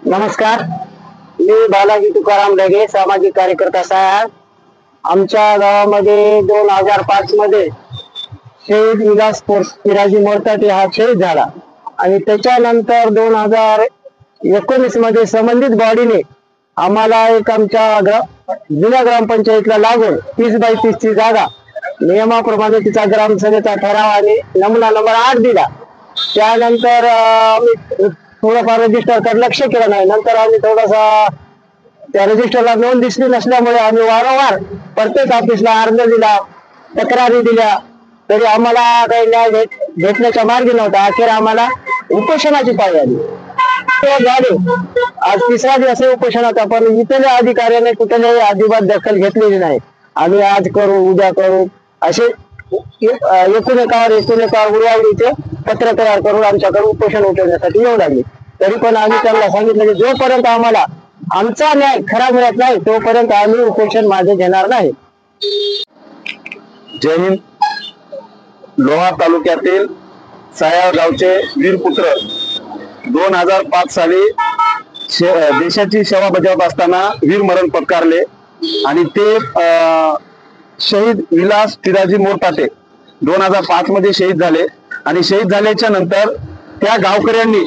नमस्कार, मी बालाजी तुकाराम ढगे, सामाजिक कार्यकर्ता आहे। आमच्या गावामध्ये 2005 मध्ये शहीद विलास पिराजी मोरताटे हा शहीद झाला आणि त्याच्यानंतर 2019 मध्ये संबंधित बॉडीने आम्हाला एक आमच्या जुन्या ग्रामपंचायतीला लागून 30/30 ची जागा नियमाप्रमाणे तिचा ग्रामसभेचा ठराव आणि नमुना नंबर 8 दिला। त्यानंतर थोडंफार रजिस्टरकडे लक्ष केलं नाही। नंतर आम्ही थोडासा त्या रजिस्टरला नोंद दिसली नसल्यामुळे आम्ही वारंवार प्रत्येक ऑफिसला अर्ज दिला, तक्रारी दिल्या, तरी आम्हाला काही न्याय भेटण्याच्या मार्गी नव्हता। अखेर आम्हाला उपोषणाची पाळी आली। झाले आज 3रा दिवस उपोषणाचा, पण इथल्या अधिकाऱ्याने कुठल्याही अजिबात दखल घेतलेली नाही। आम्ही आज करू उद्या करू असे एकूण एकावर उडवाउडीचे पत्र तयार करून आमच्याकडे उपोषण उठवण्यासाठी येऊ लागले। तरी पण आम्ही त्यांना सांगितलं की जोपर्यंत आम्हाला आमचा न्याय खरा मिळत नाही तोपर्यंत आम्ही उपोषण मागे घेणार नाही। जय हिंद। लोहा तालुक्यातील सायाळ गावचे वीरपुत्र 2005 साली देशाची सेवा बजावत असताना वीरमरण पत्कारले आणि ते शहीद विलास पिराजी मोरताटे 2005 मध्ये शहीद झाले। आणि शहीद झाल्याच्या नंतर त्या गावकऱ्यांनी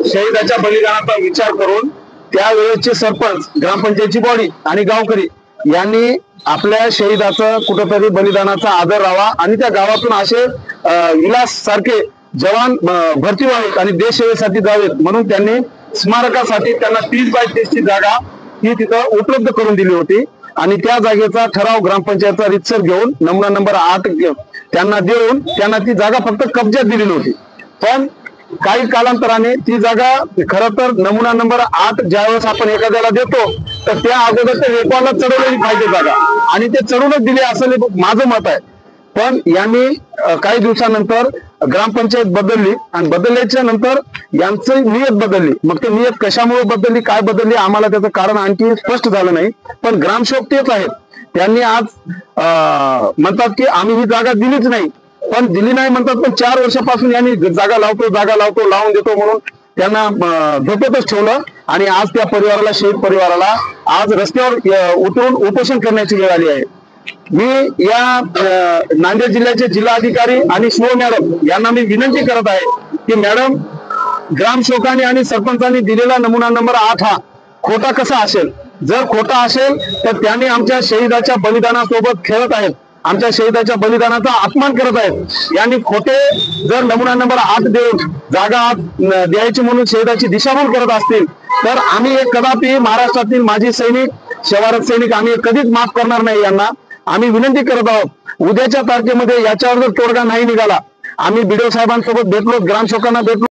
शहीदाच्या बलिदानाचा विचार करून त्यावेळेचे सरपंच, ग्रामपंचायतीची बॉडी आणि गावकरी यांनी आपल्या शहीदाचं कुठंतरी बलिदानाचा आदर राहावा आणि त्या गावातून असे विलास सारखे जवान भरती व्हावेत आणि देश सेवेसाठी जावेत म्हणून त्यांनी स्मारकासाठी त्यांना 30/30 ची जागा ही तिथं उपलब्ध करून दिली होती। आणि त्या जागेचा ठराव ग्रामपंचायतचा रितसर घेऊन नमुना नंबर 8 त्यांना देऊन त्यांना ती जागा फक्त कब्जात दिलेली होती। पण काही कालांतराने ती जागा खरं तर नमुना नंबर 8 ज्यावेळेस आपण एखाद्याला देतो तर त्या अगोदर ते रेकॉर्डला चढवलेली पाहिजे जागा आणि ते चढवूनच दिले असं माझं मत आहे। पण यांनी काही दिवसानंतर ग्रामपंचायत बदलली आणि बदलल्याच्या नंतर यांची नियत बदलली। मग ते नियत कशामुळे बदलली, काय बदलली, आम्हाला त्याचं कारण आणखी स्पष्ट झालं नाही। पण ग्रामसेवक तेच आहेत। त्यांनी आज म्हणतात की आम्ही ही जागा दिलीच नाही, पण दिली नाही म्हणतात, पण 4 वर्षापासून यांनी जागा लावतो लावून देतो म्हणून त्यांना झोपेतच ठेवलं आणि आज त्या परिवाराला, शहीद परिवाराला आज रस्त्यावर उतरून उपोषण करण्याची वेळ आली आहे। मी या नांदेड जिल्ह्याचे जिल्हाधिकारी आणि स्नो मॅडम यांना मी विनंती करत आहे की मॅडम, ग्रामसेवकांनी आणि सरपंचांनी दिलेला नमुना नंबर 8 हा खोटा कसा असेल? जर खोटा असेल तर त्यांनी आमच्या शहीदाच्या बलिदानासोबत खेळत आहेत, आमच्या शहीदाच्या बलिदानाचा अपमान करत आहेत। यांनी खोटे जर नमुना नंबर 8 देऊन जागा द्यायची म्हणून शहीदाची दिशाभूल करत असतील तर आम्ही कदापि महाराष्ट्रातील माजी सैनिक, सेवारत सैनिक आम्ही कधीच माफ करणार नाही यांना। आम्ही विनंती करत आहोत, उद्याच्या तारखेमध्ये याच्यावर जर तोडगा नाही निघाला, आम्ही बीडीओ साहेबांसोबत भेटलो, ग्रामसेवकांना भेटलो,